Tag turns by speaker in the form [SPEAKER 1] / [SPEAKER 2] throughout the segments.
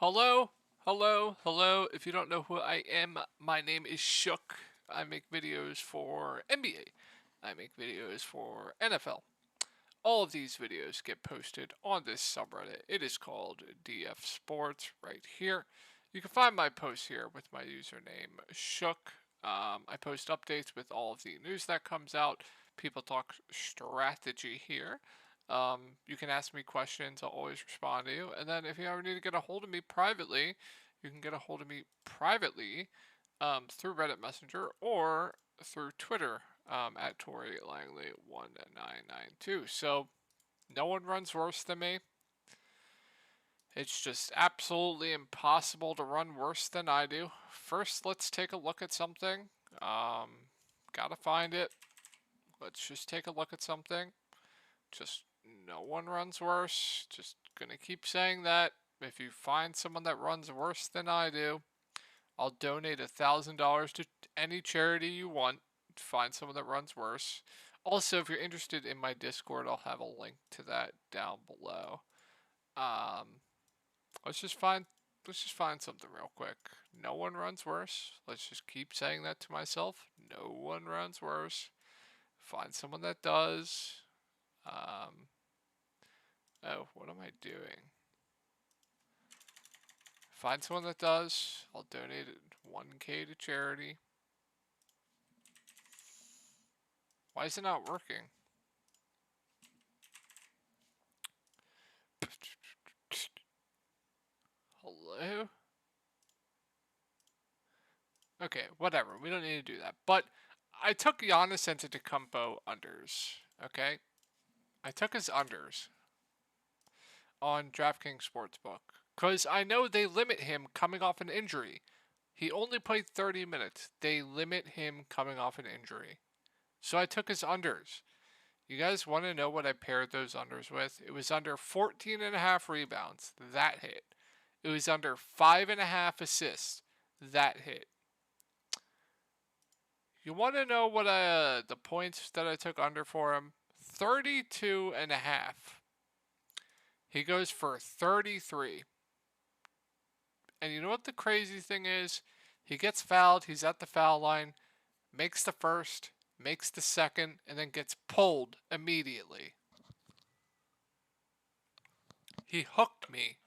[SPEAKER 1] Hello, hello, hello. If you don't know who I am, my name is Shook. I make videos for NBA. I make videos for NFL. All of these videos get posted on this subreddit. It is called DF Sports right here. You can find my posts here with my username Shook. I post updates with all of the news that comes out. People talk strategy here. You can ask me questions. I'll always respond to you. And then if you ever need to get a hold of me privately, you can get a hold of me privately through Reddit Messenger or through Twitter at Tori Langley 1992. So no one runs worse than me. It's just absolutely impossible to run worse than I do. First, let's take a look at something. Gotta find it. Let's just take a look at something. Just no one runs worse. Just gonna keep saying that. If you find someone that runs worse than I do, I'll donate $1,000 to any charity you want. Find someone that runs worse. Also, if you're interested in my Discord, I'll have a link to that down below. Um, let's just find something real quick. No one runs worse. Let's just keep saying that to myself. No one runs worse. Find someone that does. Oh, what am I doing? Find someone that does. I'll donate 1K to charity. Why is it not working? Hello? Okay, whatever. We don't need to do that. But I took Giannis Antetokounmpo unders. Okay? I took his unders on Draftkings Sportsbook. Because I know they limit him coming off an injury. He only played 30 minutes. They limit him coming off an injury. So I took his unders. You guys want to know what I paired those unders with? It was under 14.5 rebounds. That hit. It was under 5.5 assists. That hit. You want to know what the points that I took under for him? 32.5. He goes for 33. And you know what the crazy thing is? He gets fouled. He's at the foul line. Makes the first. Makes the second. And then gets pulled immediately. He hooked me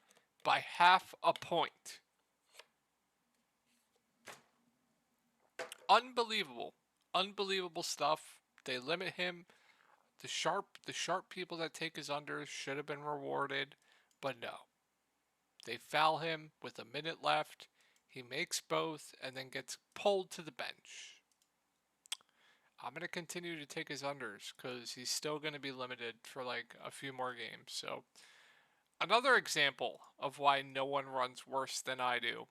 [SPEAKER 1] by half a point. Unbelievable. Unbelievable stuff. They limit him. The sharp people that take his unders should have been rewarded, but no. They foul him with a minute left. He makes both and then gets pulled to the bench. I'm going to continue to take his unders because he's still going to be limited for like a few more games. So, another example of why no one runs worse than I do.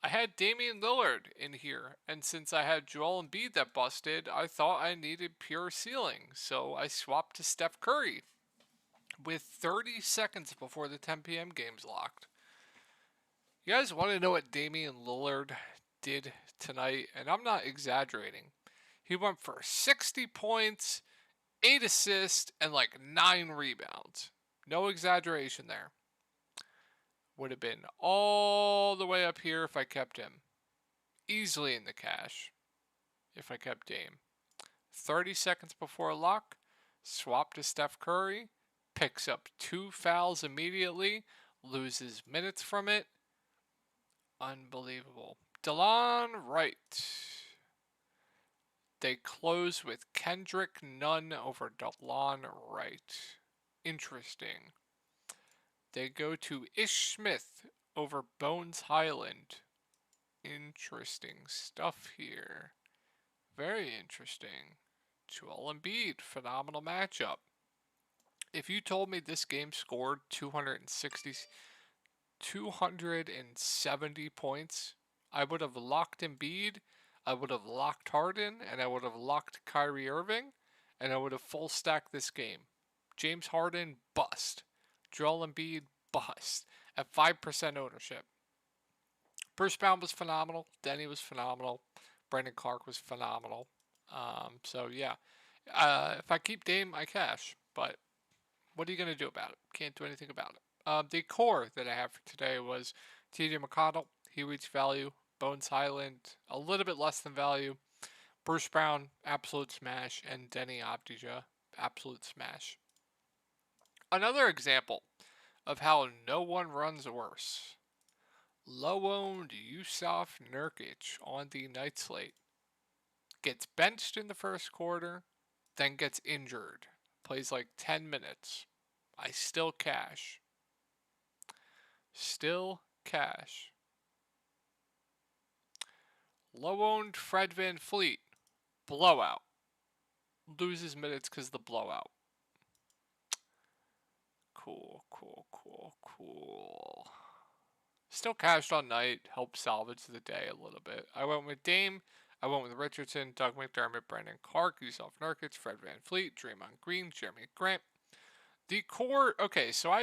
[SPEAKER 1] I had Damian Lillard in here, and since I had Joel Embiid that busted, I thought I needed pure ceiling, so I swapped to Steph Curry with 30 seconds before the 10 p.m. game's locked. You guys want to know what Damian Lillard did tonight? And I'm not exaggerating. He went for 60 points, 8 assists, and like 9 rebounds. No exaggeration there. Would have been all the way up here if I kept him. Easily in the cash if I kept Dame. 30 seconds before lock, swap to Steph Curry, picks up 2 fouls immediately, loses minutes from it. Unbelievable. DeLon Wright. They close with Kendrick Nunn over DeLon Wright. Interesting. They go to Ish Smith over Bones Highland. Interesting stuff here. Very interesting. Joel Embiid, phenomenal matchup. If you told me this game scored 270 points, I would have locked Embiid, I would have locked Harden, and I would have locked Kyrie Irving, and I would have full stacked this game. James Harden, bust. Joel Embiid, bust. At 5% ownership. Bruce Brown was phenomenal. Denny was phenomenal. Brandon Clark was phenomenal. So yeah, if I keep Dame, I cash. But what are you gonna do about it? Can't do anything about it. The core that I have for today was TJ McConnell. He reached value. Bones Highland, a little bit less than value. Bruce Brown, absolute smash. And Denny Abdija, absolute smash. Another example of how no one runs worse. Low-owned Yusuf Nurkic on the night slate. Gets benched in the first quarter, then gets injured. Plays like 10 minutes. I still cash. Still cash. Low-owned Fred VanVleet. Blowout. Loses minutes because of the blowout. Cool, cool, cool, cool. Still cashed on night. Helped salvage the day a little bit. I went with Dame. I went with Richardson, Doug McDermott, Brandon Clark, Yusuf Nurkic, Fred VanVleet, Draymond Green, Jeremy Grant. The core, okay, so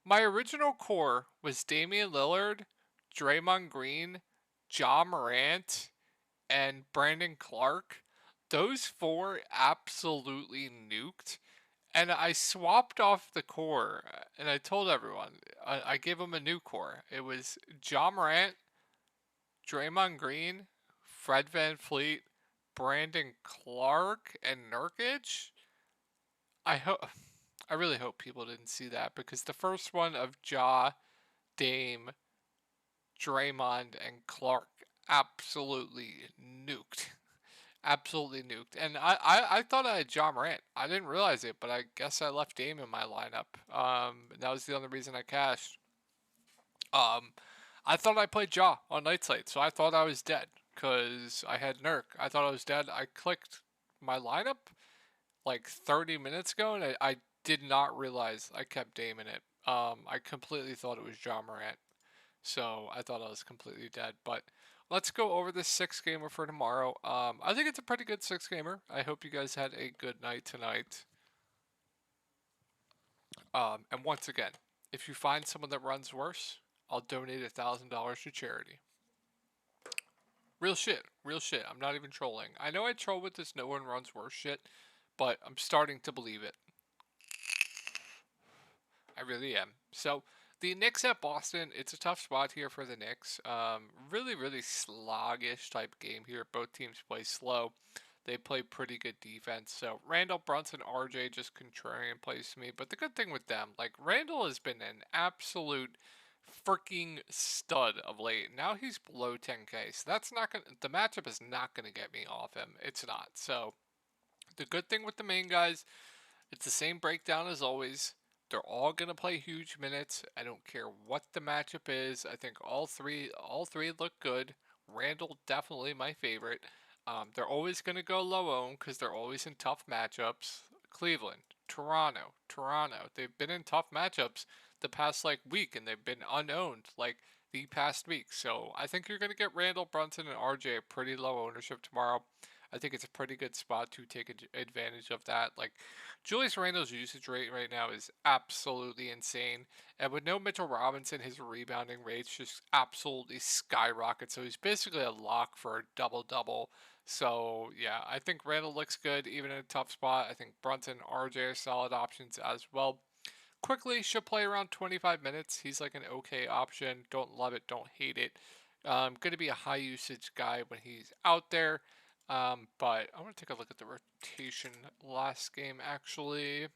[SPEAKER 1] my original core was Damian Lillard, Draymond Green, Ja Morant, and Brandon Clark. Those four absolutely nuked. And I swapped off the core, and I told everyone, I gave them a new core. It was Ja Morant, Draymond Green, Fred VanVleet, Brandon Clark, and Nurkic. I hope, I really hope people didn't see that, because the first one of Ja, Dame, Draymond, and Clark absolutely nuked. Absolutely nuked. And I thought I had Ja Morant. I didn't realize it, but I guess I left Dame in my lineup. And that was the only reason I cashed. I thought I played Ja on night slate, so I thought I was dead because I had Nurk. I thought I was dead. I clicked my lineup like 30 minutes ago, and I did not realize I kept Dame in it. I completely thought it was Ja Morant. So I thought I was completely dead. But let's go over this 6-gamer for tomorrow. I think it's a pretty good 6-gamer. I hope you guys had a good night tonight. And once again, if you find someone that runs worse, I'll donate $1,000 to charity. Real shit. Real shit. I'm not even trolling. I know I troll with this no one runs worse shit, but I'm starting to believe it. I really am. So the Knicks at Boston, it's a tough spot here for the Knicks. Really, really sluggish type game here. Both teams play slow. They play pretty good defense. So Randall, Brunson, RJ just contrarian plays to me. But the good thing with them, like Randall has been an absolute freaking stud of late. Now he's below 10K. So that's not gonna the matchup is not gonna get me off him. It's not. So the good thing with the main guys, it's the same breakdown as always. They're all gonna play huge minutes. I don't care what the matchup is. I think all three look good. Randall definitely my favorite. They're always gonna go low owned because they're always in tough matchups. Cleveland, Toronto. They've been in tough matchups the past like week, and they've been unowned like the past week. So I think you're gonna get Randall, Brunson, and RJ a pretty low ownership tomorrow. I think it's a pretty good spot to take advantage of that. Like Julius Randle's usage rate right now is absolutely insane, and with no Mitchell Robinson, his rebounding rates just absolutely skyrocket. So he's basically a lock for a double double. So yeah, I think Randle looks good even in a tough spot. I think Brunson, RJ are solid options as well. Quickly should play around 25 minutes. He's like an okay option. Don't love it, don't hate it. Going to be a high usage guy when he's out there. But I want to take a look at the rotation last game, actually. I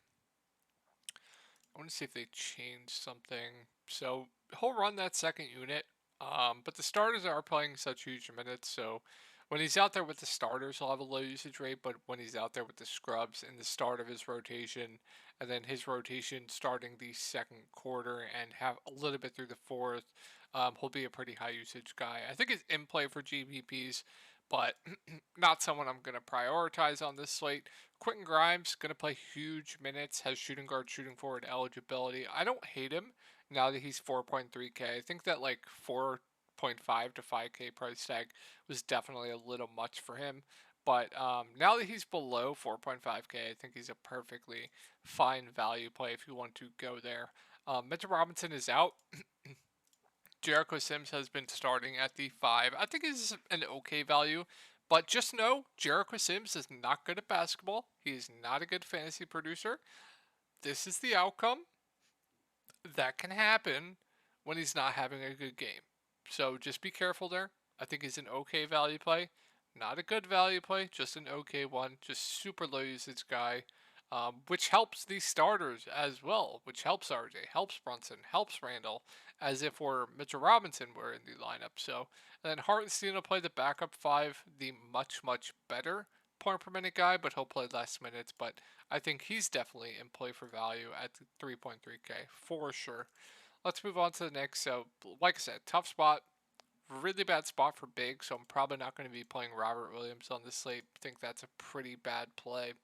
[SPEAKER 1] want to see if they changed something. So he'll run that second unit, but the starters are playing such huge minutes, so when he's out there with the starters, he'll have a low usage rate, but when he's out there with the scrubs in the start of his rotation, and then his rotation starting the second quarter and have a little bit through the fourth, he'll be a pretty high usage guy. I think it's in play for GPPs, but not someone I'm going to prioritize on this slate. Quentin Grimes going to play huge minutes, has shooting guard, shooting forward eligibility. I don't hate him now that he's 4.3K. I think that like 4.5 to 5K price tag was definitely a little much for him. But now that he's below 4.5K, I think he's a perfectly fine value play if you want to go there. Mitchell Robinson is out. Jericho Sims has been starting at the 5. I think he's an okay value, but just know Jericho Sims is not good at basketball. He is not a good fantasy producer. This is the outcome. that can happen when he's not having a good game. So just be careful there. I think he's an okay value play. Not a good value play, just an okay one. Just super low usage guy, which helps these starters as well, which helps RJ, helps Brunson, helps Randall, as if we're Mitchell Robinson were in the lineup. So, and then Hartenstein will play the backup five, the much, much better point per minute guy, but he'll play less minutes. But I think he's definitely in play for value at 3.3K for sure. Let's move on to the next. So, like I said, tough spot, really bad spot for big. So I'm probably not going to be playing Robert Williams on this slate. I think that's a pretty bad play.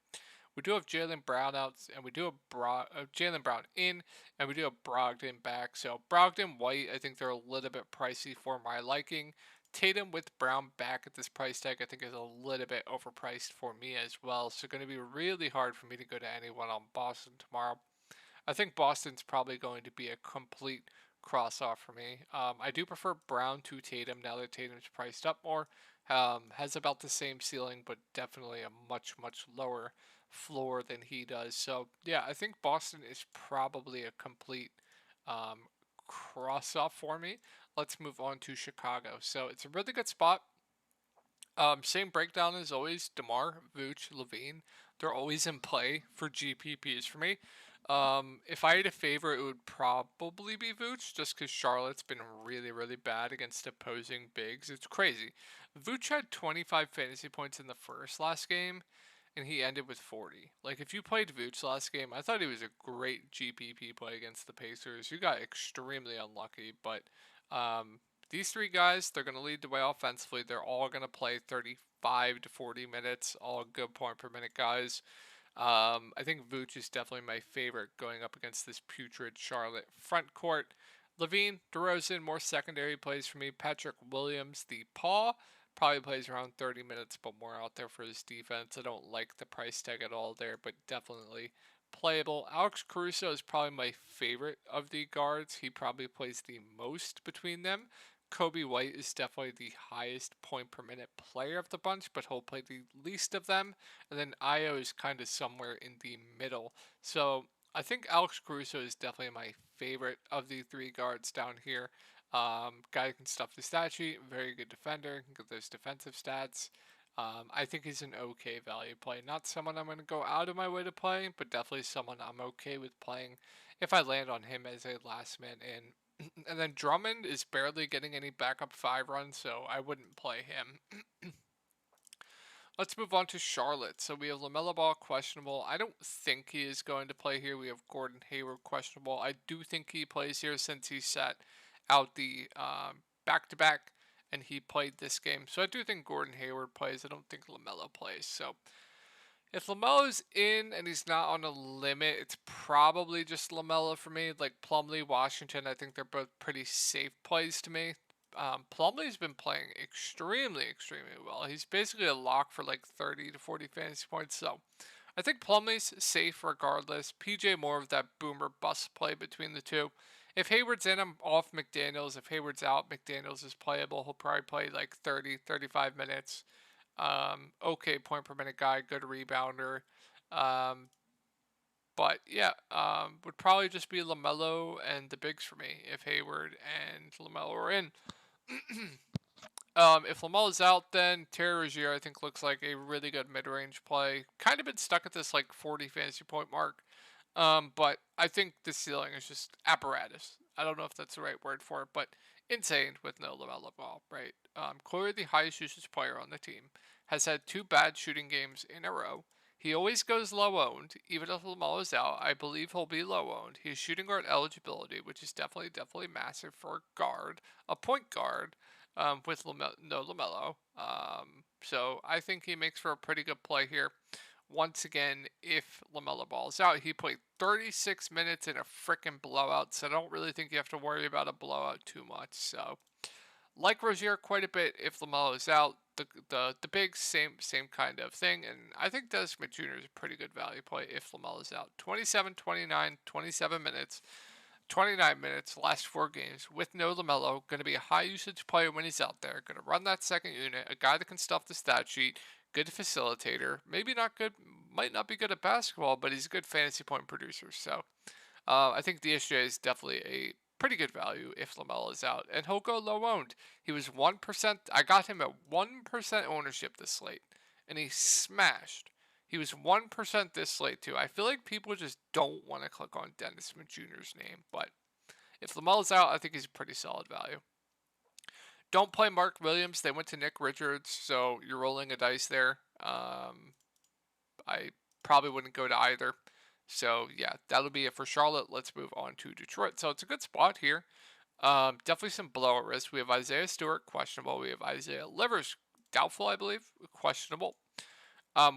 [SPEAKER 1] We do have Jaylen Brown out, and we do have Jaylen Brown in, and we do have Brogdon back. So Brogdon, White, I think they're a little bit pricey for my liking. Tatum with Brown back at this price tag, I think is a little bit overpriced for me as well. So going to be really hard for me to go to anyone on Boston tomorrow. I think Boston's probably going to be a complete cross off for me. I do prefer Brown to Tatum now that Tatum's priced up more. Has about the same ceiling, but definitely a much, much lower floor than he does. So, yeah, I think Boston is probably a complete um, cross off for me. Let's move on to Chicago. So, it's a really good spot. Same breakdown as always. DeMar, Vooch, Levine. They're always in play for GPPs for me. If I had a favorite, it would probably be Vooch, just because Charlotte's been really, really bad against opposing bigs. It's crazy. Vooch had 25 fantasy points in the first last game, and he ended with 40. Like, if you played Vooch last game, I thought he was a great GPP play against the Pacers. You got extremely unlucky, but these three guys, they're going to lead the way offensively. They're all going to play 35 to 40 minutes, all good point per minute guys. I think Vooch is definitely my favorite going up against this putrid Charlotte front court. Levine, DeRozan, more secondary plays for me. Patrick Williams, the paw, probably plays around 30 minutes, but more out there for his defense. I don't like the price tag at all there, but definitely playable. Alex Caruso is probably my favorite of the guards. He probably plays the most between them. Kobe White is definitely the highest point per minute player of the bunch, but he'll play the least of them. And then Io is kind of somewhere in the middle. So I think Alex Caruso is definitely my favorite of the three guards down here. Guy who can stuff the stat sheet, very good defender, can get those defensive stats. I think he's an okay value play. Not someone I'm going to go out of my way to play, but definitely someone I'm okay with playing if I land on him as a last man in. And then Drummond is barely getting any backup five runs, so I wouldn't play him. Let's move on to Charlotte. So we have LaMelo Ball questionable. I don't think he is going to play here. We have Gordon Hayward questionable. I do think he plays here since he sat out the back-to-back and he played this game. So I do think Gordon Hayward plays. I don't think LaMelo plays. So if LaMelo's in and he's not on a limit, it's probably just LaMelo for me. Like Plumlee, Washington, I think they're both pretty safe plays to me. Plumlee's been playing extremely, extremely well. He's basically a lock for like 30 to 40 fantasy points. So I think Plumlee's safe regardless. PJ more of that boomer bust play between the two. If Hayward's in, I'm off McDaniels. If Hayward's out, McDaniels is playable. He'll probably play like 30, 35 minutes. Okay point per minute guy, good rebounder. Um, but yeah, would probably just be LaMelo and the bigs for me if Hayward and LaMelo are in. If Lamelo's out, then Terry Rozier I think looks like a really good mid-range play. Kind of been stuck at this like 40 fantasy point mark. But I think the ceiling is just apparatus. I don't know if that's the right word for it, but insane with no LaMelo Ball, right? Clearly the highest usage player on the team. Has had two bad shooting games in a row. He always goes low owned, even if LaMelo is out. I believe he'll be low owned. He has shooting guard eligibility, which is definitely massive for a guard, a point guard, with no LaMelo. So I think he makes for a pretty good play here. Once again, if LaMelo Ball is out, he played 36 minutes in a freaking blowout, so I don't really think you have to worry about a blowout too much. So, like Rozier quite a bit if LaMelo is out. The big same kind of thing, and I think Dennis Smith Jr. is a pretty good value play if LaMelo is out. 27, 29, 27 minutes, 29 minutes, last four games with no LaMelo. Going to be a high usage player when he's out there. Going to run that second unit, a guy that can stuff the stat sheet, good facilitator. Maybe not good, might not be good at basketball, but he's a good fantasy point producer. So I think DSJ is definitely a pretty good value if LaMelo is out, and he'll go low owned. He was 1%. I got him at 1% ownership this slate, and he smashed. He was 1% this slate too. I feel like people just don't want to click on Dennis Smith Jr.'s name, but if LaMelo's out, I think he's a pretty solid value. Don't play Mark Williams. They went to Nick Richards, so you're rolling a dice there. I probably wouldn't go to either. So yeah, that'll be it for Charlotte. Let's move on to Detroit. So it's a good spot here. Definitely some blowout risk. We have Isaiah Stewart, questionable. We have Isaiah Livers, doubtful, I believe, questionable.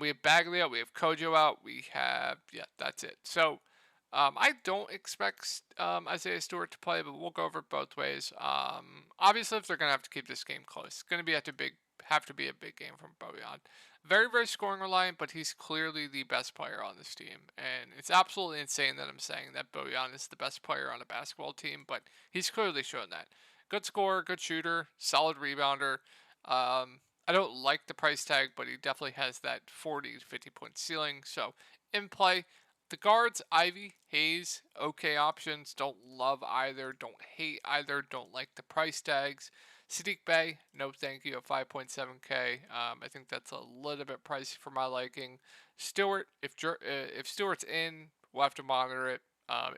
[SPEAKER 1] We have Bagley out. We have Kojo out. We have, yeah, that's it. So I don't expect Isaiah Stewart to play, but we'll go over it both ways. Obviously, if they're going to have to keep this game close, it's going to be have to be a big game from Bojan. Very, very scoring reliant, but he's clearly the best player on this team. And it's absolutely insane that I'm saying that Bojan is the best player on a basketball team, but he's clearly shown that. Good scorer, good shooter, solid rebounder. I don't like the price tag, but he definitely has that 40 to 50 point ceiling. So in play, the guards, Ivy, Hayes, okay options. Don't love either. Don't hate either. Don't like the price tags. Sadiq Bey, no thank you at 5.7K. I think that's a little bit pricey for my liking. Stewart, if Stewart's in, we'll have to monitor it.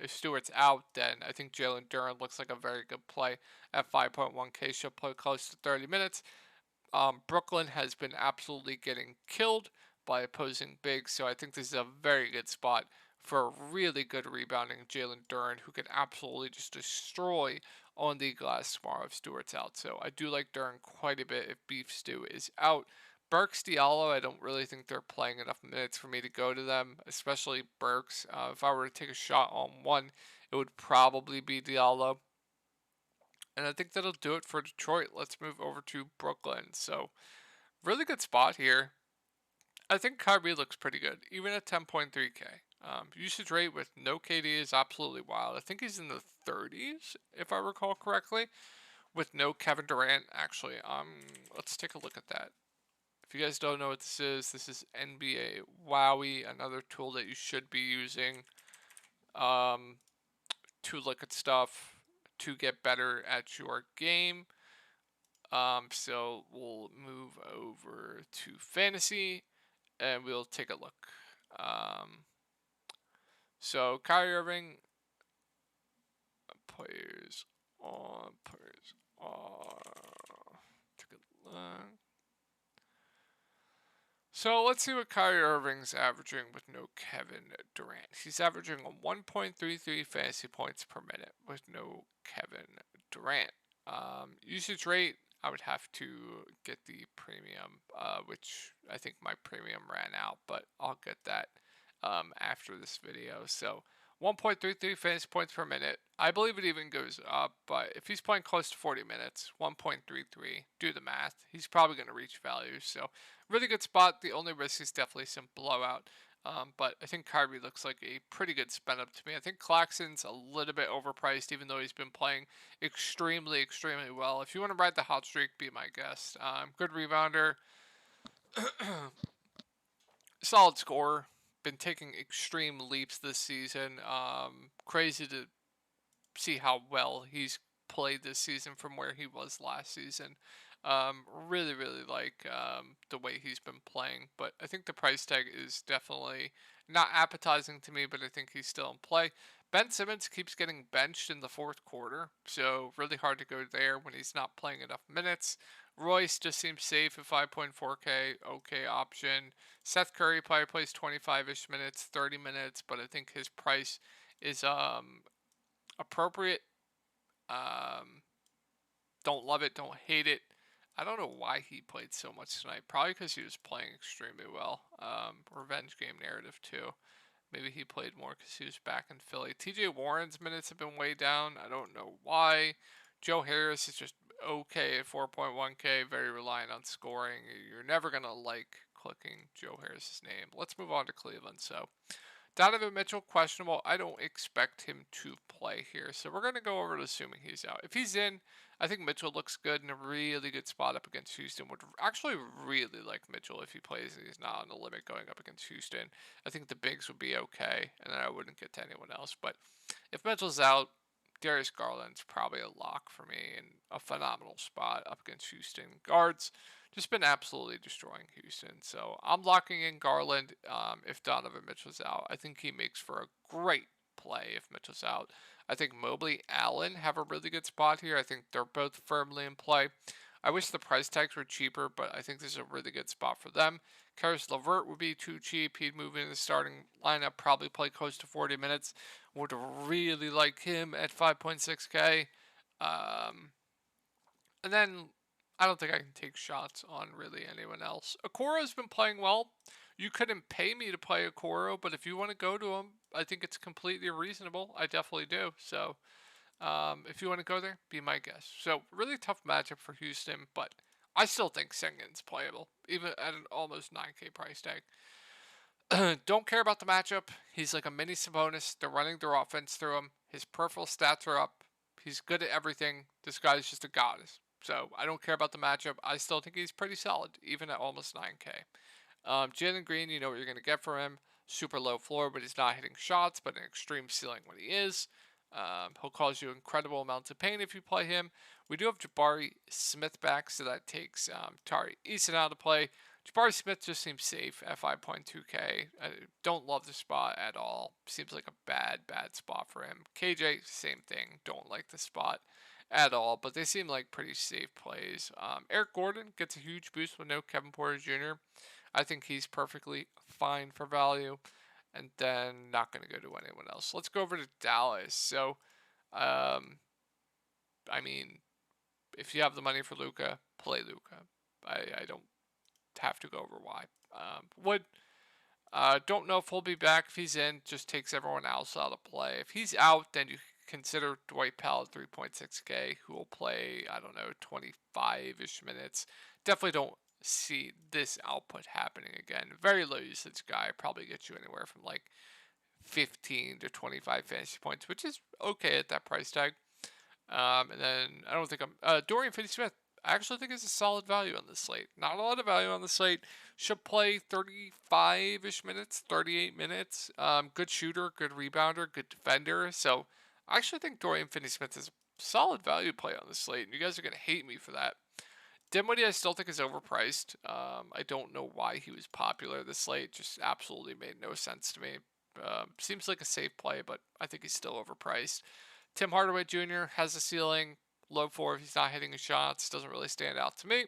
[SPEAKER 1] If Stewart's out, then I think Jalen Duren looks like a very good play at 5.1K. She'll play close to 30 minutes. Brooklyn has been absolutely getting killed by opposing bigs, so I think this is a very good spot for a really good rebounding Jalen Duren, who can absolutely just destroy on the glass tomorrow if Stewart's out. So I do like Duren quite a bit if Beef Stew is out. Burks, Diallo, I don't really think they're playing enough minutes for me to go to them, especially Burks. If I were to take a shot on one, it would probably be Diallo. And I think that'll do it for Detroit. Let's move over to Brooklyn. So, really good spot here. I think Kyrie looks pretty good, even at 10.3K. Usage rate with no KD is absolutely wild. I think he's in the 30s, if I recall correctly, with no Kevin Durant. Actually, let's take a look at that. If you guys don't know what this is NBA Wowie, another tool that you should be using to look at stuff to get better at your game. So we'll move over to fantasy and we'll take a look. So Kyrie Irving, players on. Take a look. So let's see what Kyrie Irving's averaging with no Kevin Durant. He's averaging 1.33 fantasy points per minute with no Kevin Durant. Usage rate, I would have to get the premium, which I think my premium ran out, but I'll get that after this video. So 1.33 fantasy points per minute. I believe it even goes up, but if he's playing close to 40 minutes, 1.33, do the math. He's probably going to reach value. So really good spot. The only risk is definitely some blowout. But I think Kyrie looks like a pretty good spend up to me. I think Claxton's a little bit overpriced, even though he's been playing extremely, extremely well. If you want to ride the hot streak, be my guest. Good rebounder. Solid scorer. Been taking extreme leaps this season. Crazy to see how well he's played this season from where he was last season. Really, really like the way he's been playing, but I think the price tag is definitely not appetizing to me, but I think he's still in play. Ben Simmons keeps getting benched in the fourth quarter, so really hard to go there when he's not playing enough minutes. Royce just seems safe at 5.4K, okay option. Seth Curry probably plays 25-ish minutes, 30 minutes, but I think his price is appropriate. Don't love it, don't hate it. I don't know why he played so much tonight. Probably because he was playing extremely well. Revenge game narrative too. Maybe he played more because he was back in Philly. TJ Warren's minutes have been way down. I don't know why. Joe Harris is just okay at 4.1K. Very reliant on scoring. You're never going to like clicking Joe Harris's name. Let's move on to Cleveland. So Donovan Mitchell, questionable. I don't expect him to play here. So we're going to go over to assuming he's out. If he's in, I think Mitchell looks good in a really good spot up against Houston. Would actually really like Mitchell if he plays and he's not on the limit going up against Houston. I think the bigs would be okay, and then I wouldn't get to anyone else. But if Mitchell's out, Darius Garland's probably a lock for me in a phenomenal spot up against Houston. Guards just been absolutely destroying Houston. So I'm locking in Garland if Donovan Mitchell's out. I think he makes for a great play if Mitchell's out. I think Mobley, Allen have a really good spot here. I think they're both firmly in play. I wish the price tags were cheaper, but I think this is a really good spot for them. Karis LeVert would be too cheap. He'd move into the starting lineup, probably play close to 40 minutes. Would really like him at 5.6K. And then I don't think I can take shots on really anyone else. Okoro's been playing well. You couldn't pay me to play Okoro, but if you want to go to him, I think it's completely reasonable. I definitely do. So if you want to go there, be my guest. So really tough matchup for Houston, but I still think Sengun's playable, even at an almost 9K price tag. Don't care about the matchup. He's like a mini Sabonis. They're running their offense through him. His peripheral stats are up. He's good at everything. This guy's just a goddess. So I don't care about the matchup. I still think he's pretty solid, even at almost 9K. Jalen Green, you know what you're going to get from him. Super low floor, but he's not hitting shots, but an extreme ceiling when he is. He'll cause you incredible amounts of pain if you play him. We do have Jabari Smith back, so that takes Tari Eason out of play. Jabari Smith just seems safe at 5.2K. I don't love the spot at all. Seems like a bad spot for him. KJ, same thing. Don't like the spot at all, but they seem like pretty safe plays. Eric Gordon gets a huge boost with no Kevin Porter Jr. I think he's perfectly fine for value. And then not going to go to anyone else. Let's go over to Dallas. So, I mean, if you have the money for Luka, play Luka. I don't have to go over why. Don't know if he'll be back. If he's in, just takes everyone else out of play. If he's out, then you consider Dwight Powell at 3.6K, who will play, 25-ish minutes. Definitely don't see this output happening again. Very low usage guy. Probably gets you anywhere from like 15 to 25 fantasy points, which is okay at that price tag. And then I don't think Dorian Finney-Smith. I actually think is a solid value on this slate. Not a lot of value on the slate. Should play 35-ish minutes, 38 minutes. Good shooter, good rebounder, good defender. So I actually think Dorian Finney-Smith is a solid value play on this slate. And you guys are going to hate me for that. Dinwiddie I still think is overpriced. I don't know why he was popular this slate. Just absolutely made no sense to me. Seems like a safe play, but I think he's still overpriced. Tim Hardaway Jr. has a ceiling. Low floor if he's not hitting his shots. Doesn't really stand out to me.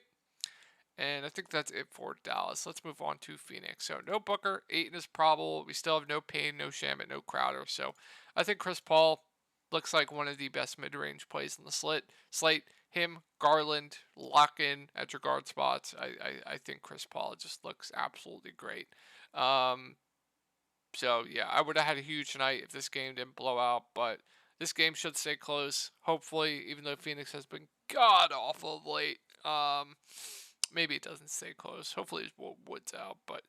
[SPEAKER 1] And I think that's it for Dallas. Let's move on to Phoenix. So no Booker. Ayton is probable. We still have no Payne, no Shamet, no Crowder. So I think Chris Paul looks like one of the best mid-range plays in the slate. Him, Garland, lock in at your guard spots. I think Chris Paul just looks absolutely great. So yeah, I would have had a huge night if this game didn't blow out, but this game should stay close. Hopefully, even though Phoenix has been god awful of late, maybe it doesn't stay close. Hopefully, Wood's out, but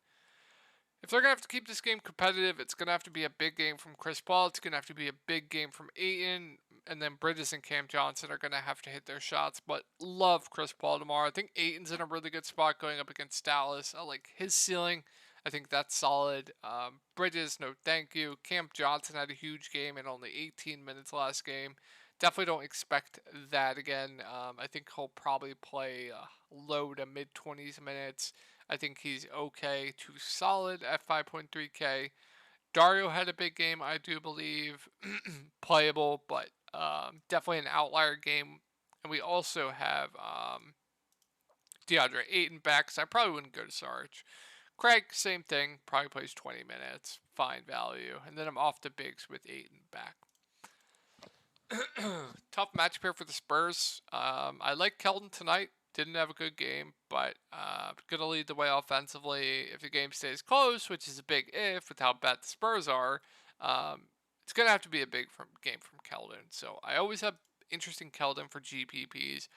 [SPEAKER 1] if they're going to have to keep this game competitive, it's going to have to be a big game from Chris Paul. It's going to have to be a big game from Ayton. And then Bridges and Cam Johnson are going to have to hit their shots. But love Chris Paul tomorrow. I think Ayton's in a really good spot going up against Dallas. I like his ceiling. I think that's solid. Bridges, no thank you. Cam Johnson had a huge game in only 18 minutes last game. Definitely don't expect that again. I think he'll probably play low to mid 20s minutes. I think he's okay to solid at 5.3K. Dario had a big game, I do believe. Playable, but definitely an outlier game. And we also have DeAndre Ayton back, so I probably wouldn't go to Sarge. Craig, same thing. Probably plays 20 minutes. Fine value. And then I'm off to bigs with Ayton back. Tough matchup here for the Spurs. I like Keldon tonight. Didn't have a good game, but going to lead the way offensively. If the game stays close, which is a big if with how bad the Spurs are, it's going to have to be a big game from Keldon. So I always have interest in Keldon for GPPs.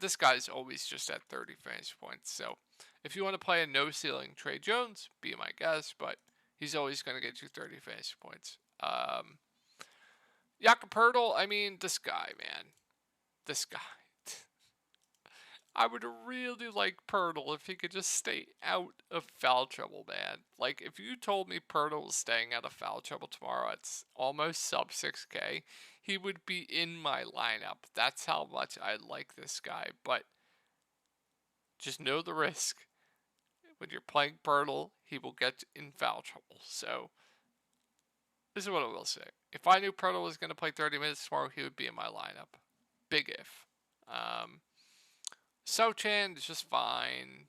[SPEAKER 1] This guy's always just at 30 fantasy points. So if you want to play a no ceiling Trey Jones, be my guest, but He's always going to get you 30 fantasy points. Jakob Poeltl, I mean, this guy, man. This guy. I would really like Poeltl if he could just stay out of foul trouble, man. Like, if you told me Poeltl was staying out of foul trouble tomorrow at almost sub 6K, he would be in my lineup. That's how much I like this guy. But just know the risk. When you're playing Poeltl, he will get in foul trouble. So, this is what I will say. If I knew Poeltl was going to play 30 minutes tomorrow, he would be in my lineup. Big if. Sochan is just fine.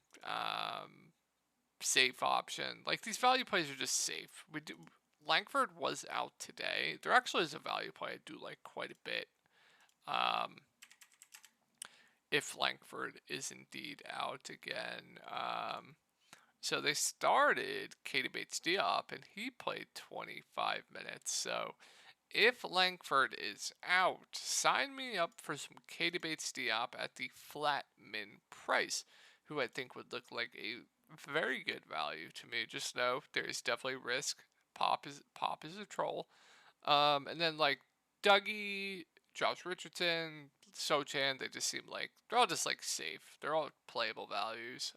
[SPEAKER 1] Safe option. Like, these value plays are just safe. Langford was out today. There actually is a value play I do like quite a bit. If Langford is indeed out again. So they started Katie Bates-Diop, and he played 25 minutes. So if Langford is out, sign me up for some Katie Bates-Diop at the flat min price, who I think would look like a very good value to me. Just know there is definitely risk. Pop is a troll. And then like Dougie, Josh Richardson, Sochan, they just seem like they're all just like safe. They're all playable values.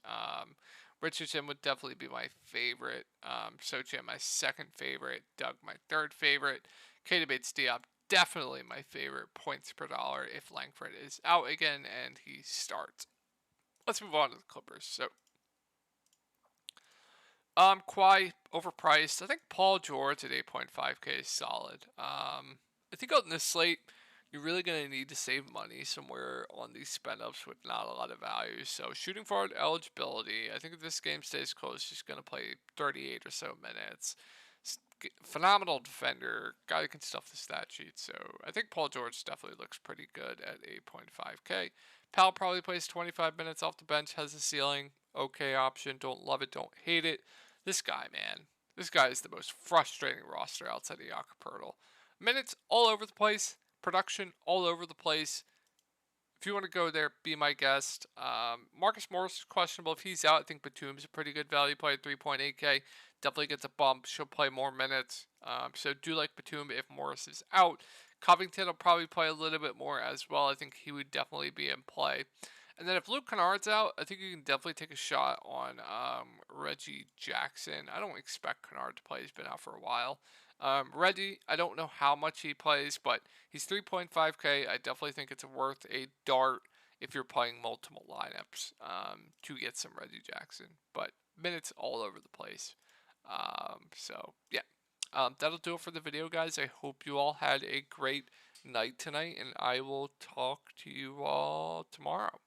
[SPEAKER 1] Richardson would definitely be my favorite. Sochan, my second favorite. Doug, my third favorite. Katie Bates-Diop, definitely my favorite points per dollar if Langford is out again and he starts. Let's move on to the Clippers. So, Kawhi overpriced. I think Paul George at 8.5K is solid. I think on this slate, you're really going to need to save money somewhere on these spend ups with not a lot of value. So shooting forward eligibility, I think if this game stays close, he's going to play 38 or so minutes. Phenomenal defender, guy who can stuff the stat sheet. So I think Paul George definitely looks pretty good at 8.5K. Powell probably plays 25 minutes off the bench, has a ceiling. Okay option. Don't love it, don't hate it. This guy, man. This guy is the most frustrating roster outside of Jakob Poeltl. Minutes all over the place. Production all over the place. If you want to go there, be my guest. Marcus Morris is questionable. If he's out, I think Batum's a pretty good value play at 3.8K. Definitely gets a bump. She'll play more minutes. So do like Batum if Morris is out. Covington will probably play a little bit more as well. I think he would definitely be in play. And then if Luke Kennard's out, I think you can definitely take a shot on Reggie Jackson. I don't expect Kennard to play. He's been out for a while. Reggie, I don't know how much he plays, but he's 3.5K. I definitely think it's worth a dart if you're playing multiple lineups to get some Reggie Jackson. But minutes all over the place. So, yeah. That'll do it for the video, guys. I hope you all had a great night tonight, and I will talk to you all tomorrow.